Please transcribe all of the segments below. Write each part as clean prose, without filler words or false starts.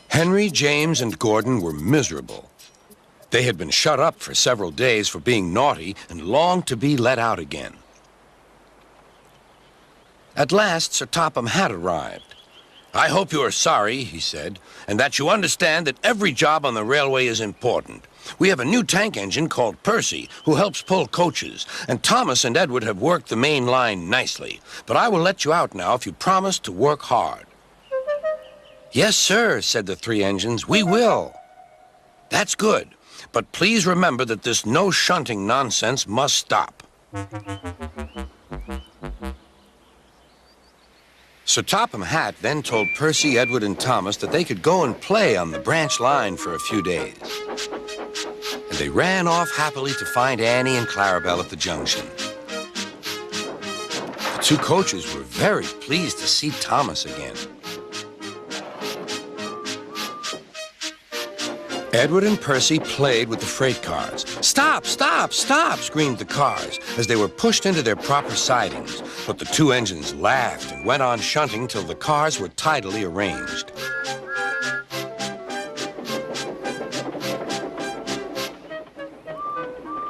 Henry, James, and Gordon were miserable. They had been shut up for several days for being naughty and longed to be let out again. At last, Sir Topham had arrived. "I hope you are sorry," he said, "and that you understand that every job on the railway is important. We have a new tank engine called Percy, who helps pull coaches, and Thomas and Edward have worked the main line nicely. But I will let you out now if you promise to work hard." "Yes, sir," said the three engines, "we will." "That's good, but please remember that this no shunting nonsense must stop." Sir Topham Hatt then told Percy, Edward, and Thomas that they could go and play on the branch line for a few days. And they ran off happily to find Annie and Clarabelle at the junction. The two coaches were very pleased to see Thomas again. Edward and Percy played with the freight cars. "Stop, stop, stop," screamed the cars as they were pushed into their proper sidings. But the two engines laughed and went on shunting till the cars were tidily arranged.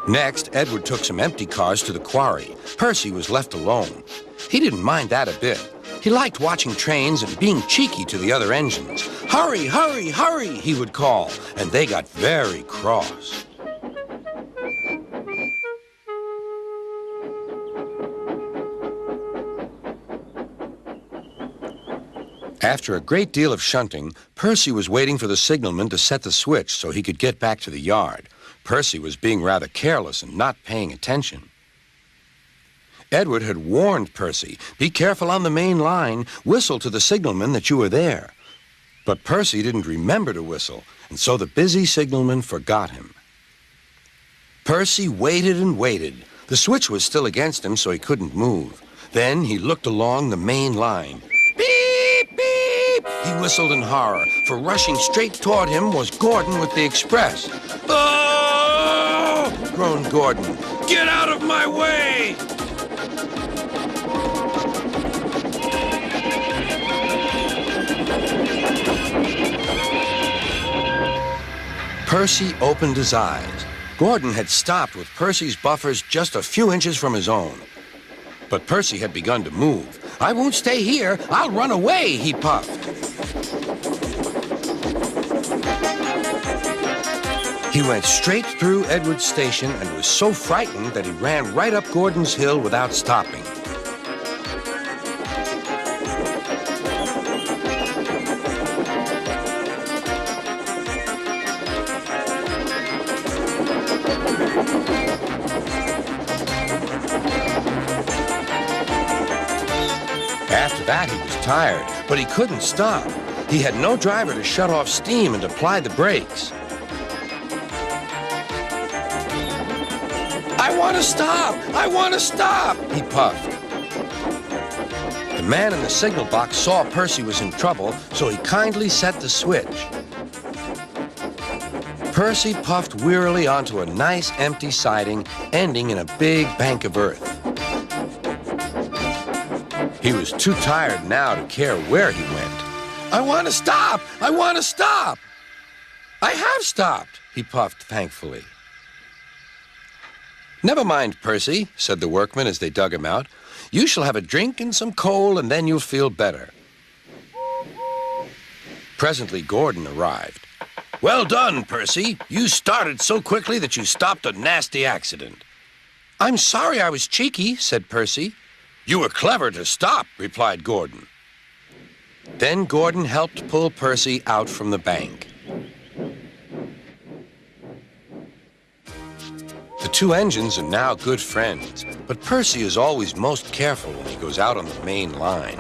Next, Edward took some empty cars to the quarry. Percy was left alone. He didn't mind that a bit. He liked watching trains and being cheeky to the other engines. "Hurry, hurry, hurry," he would call, and they got very cross. After a great deal of shunting, Percy was waiting for the signalman to set the switch so he could get back to the yard. Percy was being rather careless and not paying attention. Edward had warned Percy, "Be careful on the main line. Whistle to the signalman that you are there." But Percy didn't remember to whistle, and so the busy signalman forgot him. Percy waited and waited. The switch was still against him, so he couldn't move. Then he looked along the main line. "Beep, beep!" he whistled in horror, for rushing straight toward him was Gordon with the express. "Oh!" groaned Gordon. "Get out of my way!" Percy opened his eyes. Gordon had stopped with Percy's buffers just a few inches from his own. But Percy had begun to move. "I won't stay here. I'll run away," he puffed. He went straight through Edward's station and was so frightened that he ran right up Gordon's hill without stopping. After that, he was tired, but he couldn't stop. He had no driver to shut off steam and apply the brakes. "I want to stop! I want to stop!" he puffed. The man in the signal box saw Percy was in trouble, so he kindly set the switch. Percy puffed wearily onto a nice empty siding, ending in a big bank of earth. He was too tired now to care where he went. "I want to stop! I want to stop!" "I have stopped," he puffed thankfully. "Never mind, Percy," said the workmen as they dug him out. "You shall have a drink and some coal, and then you'll feel better." Presently, Gordon arrived. "Well done, Percy. You started so quickly that you stopped a nasty accident." "I'm sorry I was cheeky," said Percy. "You were clever to stop," replied Gordon. Then Gordon helped pull Percy out from the bank. The two engines are now good friends, but Percy is always most careful when he goes out on the main line.